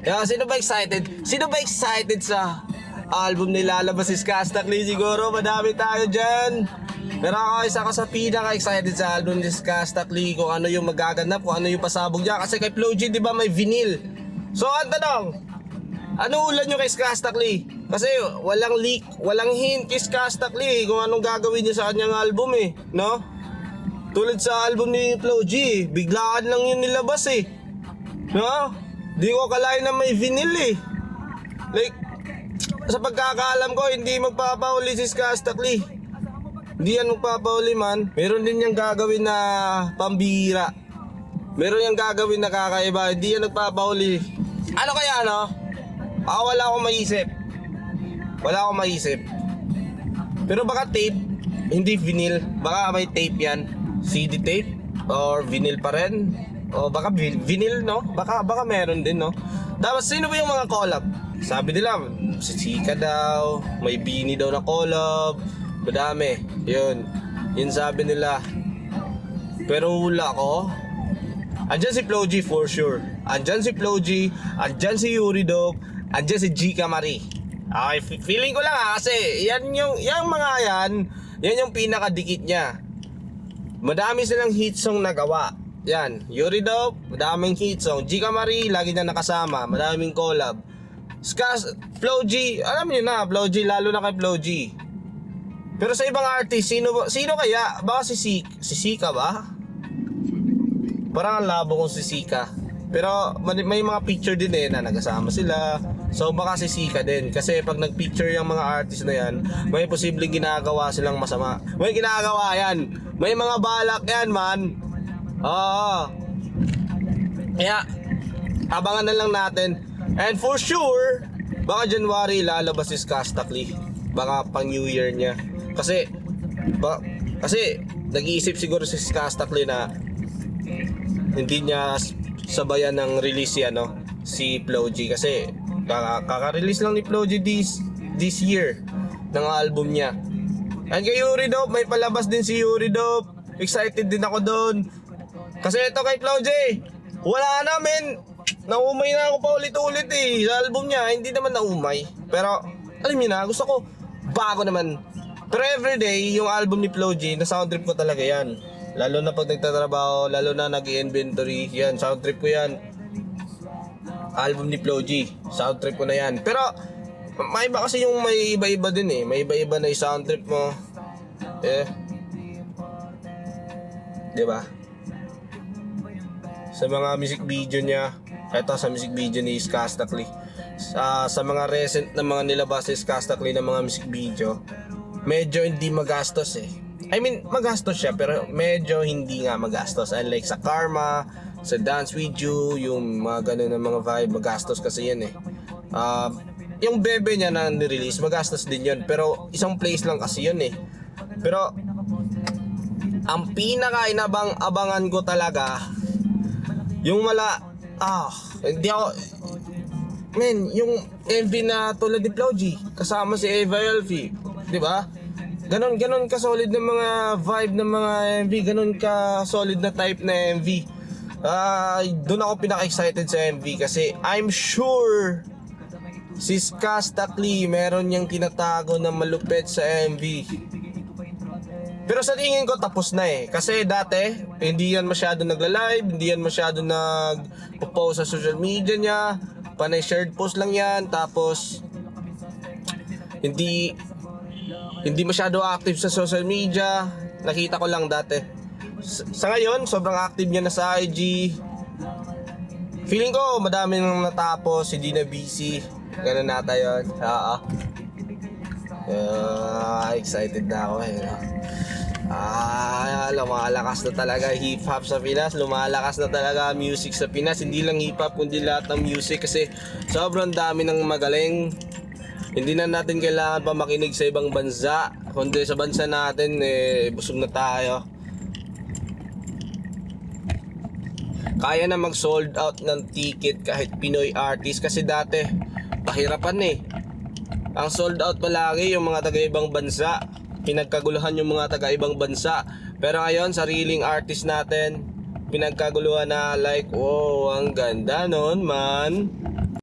Yeah, sino ba excited? Sino ba excited sa album nilalabas si Skastakli? Siguro madami tayo dyan. Pero ako, isa ko sa pinaka-excited sa album ni Skastakli, kung ano yung magaganap, kung ano yung pasabog dyan. Kasi kay Flo G, di ba, may vinyl. So, ang tanong, ano ulan nyo kay Skastakli? Kasi walang leak, walang hint kay Skastakli kung anong gagawin niya sa kanyang album no? Tulad sa album ni Flo G, biglaan lang yun nilabas no? Di ko akalain na may vinyl Like, sa pagkakaalam ko, hindi magpapauli si Skastakli. Hindi yan magpapauli man. Meron din niyang gagawin na pambihira. Meron niyang gagawin na kakaiba. Hindi yan nagpapauli. Ano kaya wala akong maisip. Wala akong maisip. Pero baka tape, hindi vinyl. Baka may tape yan. CD tape or vinyl pa rin. O baka vinyl baka meron din Tapos sino ba yung mga collab? Sabi nila si Sika daw, may Bini daw na collab, madami. Yun sabi nila. Pero hula ko, andyan si Flo G for sure. Andyan si Flo G, andyan si Yuri Dope, andyan si Gika Marie. Okay, feeling ko lang kasi yan yung pinakadikit niya. Madami silang hit song na gawa. Yan, Yuri Dope, madaming hit song. Gika Marie, lagi na nakasama, madaming collab. Flo G, alam niyo na, Flo G, lalo na kay Flo G. Pero sa ibang artist, sino kaya? Baka si Sika ba? Parang ang labo kong si Sika. Pero may mga picture din na nagkasama sila. So baka si Sika din. Kasi pag nagpicture yung mga artist na yan, may posibleng ginagawa silang masama. May ginagawa yan. May mga balak yan, man. Oo. Kaya abangan na lang natin. And for sure, baka January lalabas si Skastakli. Baka pang New Year niya. Kasi nag-iisip siguro si Skastakli na hindi niya sabayan ng release si Flo G. Kasi kaka-release lang ni Flo G this year ng album niya. And kay Yuri Dope, may palabas din si Yuri Dope. Excited din ako doon. Kasi ito kay Flo G, wala namin. Naumay na ako pa ulit-ulit sa album niya. Hindi naman naumay. Pero alam niyo na, gusto ko bago naman. Pero everyday, yung album ni Flo G, na sound trip ko talaga yan. Lalo na pag nagtatrabaho, lalo na nag-inventory, yan, sound trip ko yan. Album ni Flo G, sound trip ko na yan. Pero may iba kasi yung may iba-iba din May iba-iba na yung sound trip mo. Diba? Sa mga music video niya, ito sa music video ni Skastakli, sa mga recent na mga nilabas ni Skastakli na mga music video, medyo hindi magastos I mean, magastos siya pero medyo hindi nga magastos. Unlike sa Karma, sa Dance With You, yung mga ganun na mga vibe, magastos kasi yan yung bebe niya na nirelease, magastos din yun. Pero isang place lang kasi yun Pero ang pinaka-abangan ko talaga, yung hindi ako, yung MV na tulad ni Flo G, kasama si Eva Elfie, di ba? Ganon ka-solid na mga vibe ng mga MV, ganon ka-solid na type na MV. Doon ako pinaka-excited sa MV kasi I'm sure si Skastakli meron niyang tinatago na malupit sa MV. Pero sa tingin ko tapos na kasi dati hindi yan masyado nagla-live, hindi yan masyado nag-post sa social media niya, panay shared post lang yan, tapos hindi masyado active sa social media. Nakita ko lang dati. Sa ngayon sobrang active niya na sa IG. Feeling ko madami nang natapos, hindi na busy. Ganun nata yun. Excited na ako lumalakas na talaga hip-hop sa Pinas. Lumalakas na talaga music sa Pinas. Hindi lang hip-hop kundi lahat ng music. Kasi sobrang dami ng magaling. Hindi na natin kailangan pa makinig sa ibang bansa, kundi sa bansa natin busog na tayo. Kaya na mag-sold out ng ticket kahit Pinoy artist. Kasi dati pahirapan ang sold out palagi yung mga taga-ibang bansa. Pinagkaguluhan yung mga taga-ibang bansa. Pero ngayon, sariling artist natin, pinagkaguluhan na like, wow, ang ganda nun man.